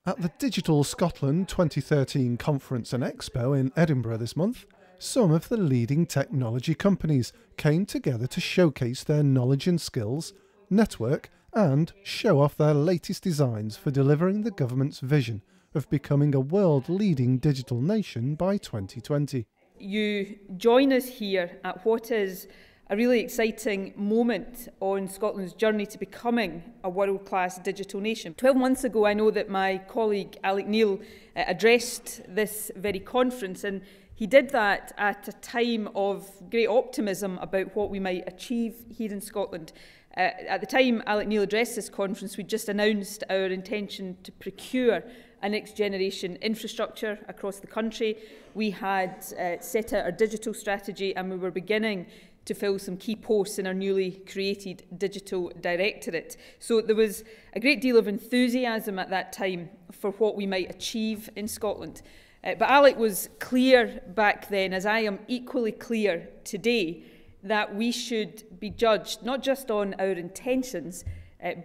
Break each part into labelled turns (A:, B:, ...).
A: At the Digital Scotland 2013 Conference and Expo in Edinburgh this month, some of the leading technology companies came together to showcase their knowledge and skills, network and show off their latest designs for delivering the government's vision of becoming a world-leading digital nation by 2020.
B: You join us here at what is a really exciting moment on Scotland's journey to becoming a world-class digital nation. 12 months ago, I know that my colleague Alec Neil addressed this very conference, and he did that at a time of great optimism about what we might achieve here in Scotland. At the time Alec Neil addressed this conference, we just announced our intention to procure a next-generation infrastructure across the country. We had set out our digital strategy, and we were beginning to fill some key posts in our newly created Digital Directorate. So there was a great deal of enthusiasm at that time for what we might achieve in Scotland. But Alec was clear back then, as I am equally clear today, that we should be judged not just on our intentions,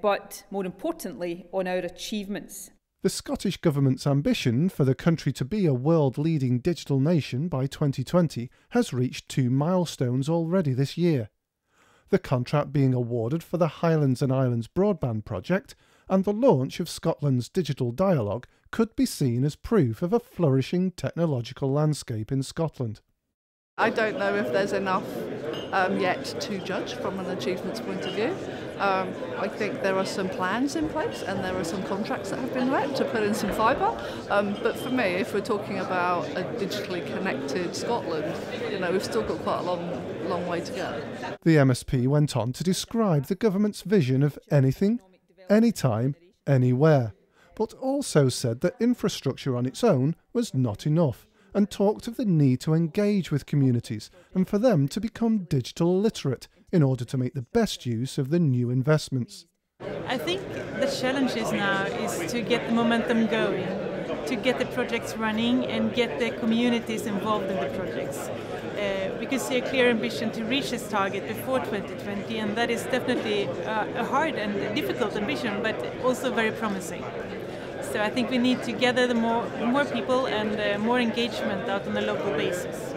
B: but more importantly, on our achievements.
A: The Scottish Government's ambition for the country to be a world-leading digital nation by 2020 has reached 2 milestones already this year. The contract being awarded for the Highlands and Islands broadband project and the launch of Scotland's digital dialogue could be seen as proof of a flourishing technological landscape in Scotland.
C: I don't know if there's enough yet to judge from an achievements point of view. I think there are some plans in place and there are some contracts that have been let to put in some fibre. But for me, if we're talking about a digitally connected Scotland, we've still got quite a long way to go.
A: The MSP went on to describe the government's vision of anything, anytime, anywhere, but also said that infrastructure on its own was not enough, and talked of the need to engage with communities and for them to become digital literate in order to make the best use of the new investments.
D: I think the challenge now is to get the momentum going, to get the projects running and get the communities involved in the projects. We can see a clear ambition to reach this target before 2020, and that is definitely a hard and difficult ambition, but also very promising. So I think we need to gather more people and more engagement out on a local basis.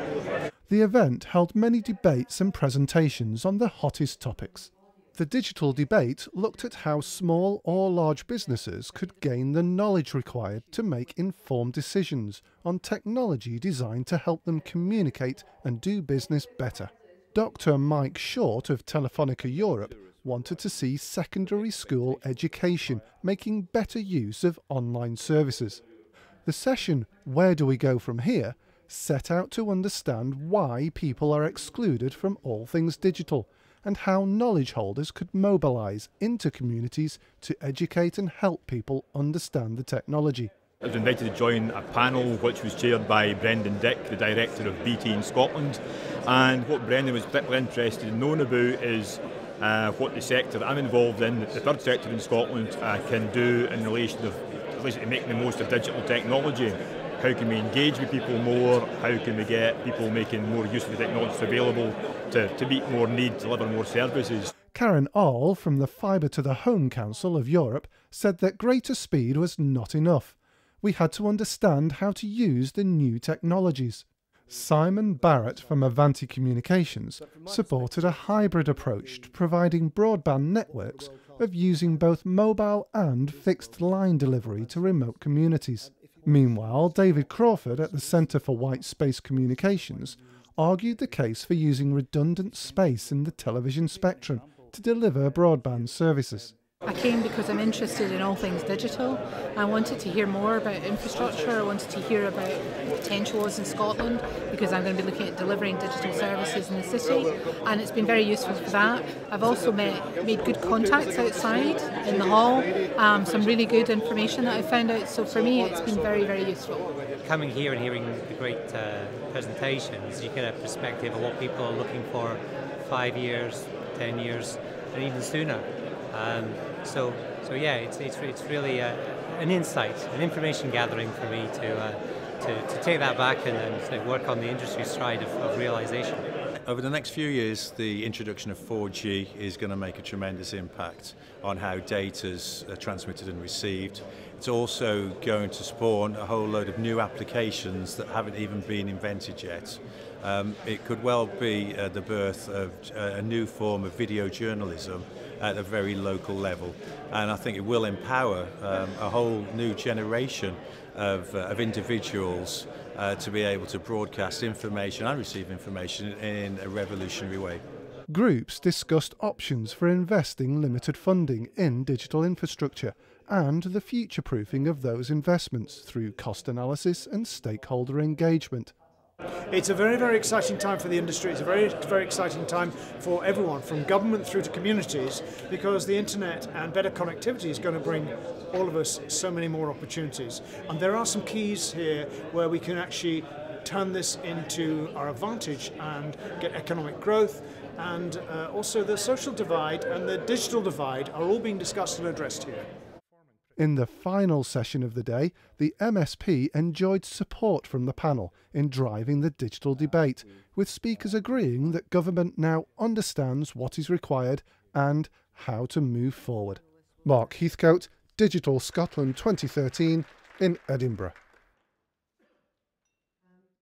A: The event held many debates and presentations on the hottest topics. The digital debate looked at how small or large businesses could gain the knowledge required to make informed decisions on technology designed to help them communicate and do business better. Dr. Mike Short of Telefonica Europe wanted to see secondary school education making better use of online services. The session, Where Do We Go From Here?, set out to understand why people are excluded from all things digital and how knowledge holders could mobilise into communities to educate and help people understand the technology.
E: I was invited to join a panel which was chaired by Brendan Dick, the director of BT in Scotland, and what Brendan was particularly interested in knowing about is what the sector that I'm involved in, the third sector in Scotland, can do in relation to making the most of digital technology. How can we engage with people more? How can we get people making more use of the technology available to meet more needs, deliver more services?
A: Karen All from the Fibre to the Home Council of Europe said that greater speed was not enough. We had to understand how to use the new technologies. Simon Barrett from Avanti Communications supported a hybrid approach to providing broadband networks of using both mobile and fixed line delivery to remote communities. Meanwhile, David Crawford at the Centre for White Space Communications argued the case for using redundant space in the television spectrum to deliver broadband services.
F: I came because I'm interested in all things digital. I wanted to hear more about infrastructure. I wanted to hear about the potential was in Scotland because I'm going to be looking at delivering digital services in the city, and it's been very useful for that. I've also made good contacts outside in the hall, some really good information that I found out. So for me, it's been very, very useful.
G: Coming here and hearing the great presentations, you get a perspective of what people are looking for 5 years, 10 years, and even sooner. So yeah, it's really an insight, an information gathering for me to take that back and work on the industry side of realisation.
H: Over the next few years, the introduction of 4G is going to make a tremendous impact on how data is transmitted and received. It's also going to spawn a whole load of new applications that haven't even been invented yet. It could well be the birth of a new form of video journalism at a very local level, and I think it will empower a whole new generation of individuals to be able to broadcast information and receive information in a revolutionary way.
A: Groups discussed options for investing limited funding in digital infrastructure and the future-proofing of those investments through cost analysis and stakeholder engagement.
I: It's a very, very exciting time for the industry. It's a very, very exciting time for everyone, from government through to communities, because the internet and better connectivity is going to bring all of us so many more opportunities. And there are some keys here where we can actually turn this into our advantage and get economic growth, and also the social divide and the digital divide are all being discussed and addressed here.
A: In the final session of the day, the MSP enjoyed support from the panel in driving the digital debate, with speakers agreeing that government now understands what is required and how to move forward. Mark Heathcote, Digital Scotland 2013 in Edinburgh.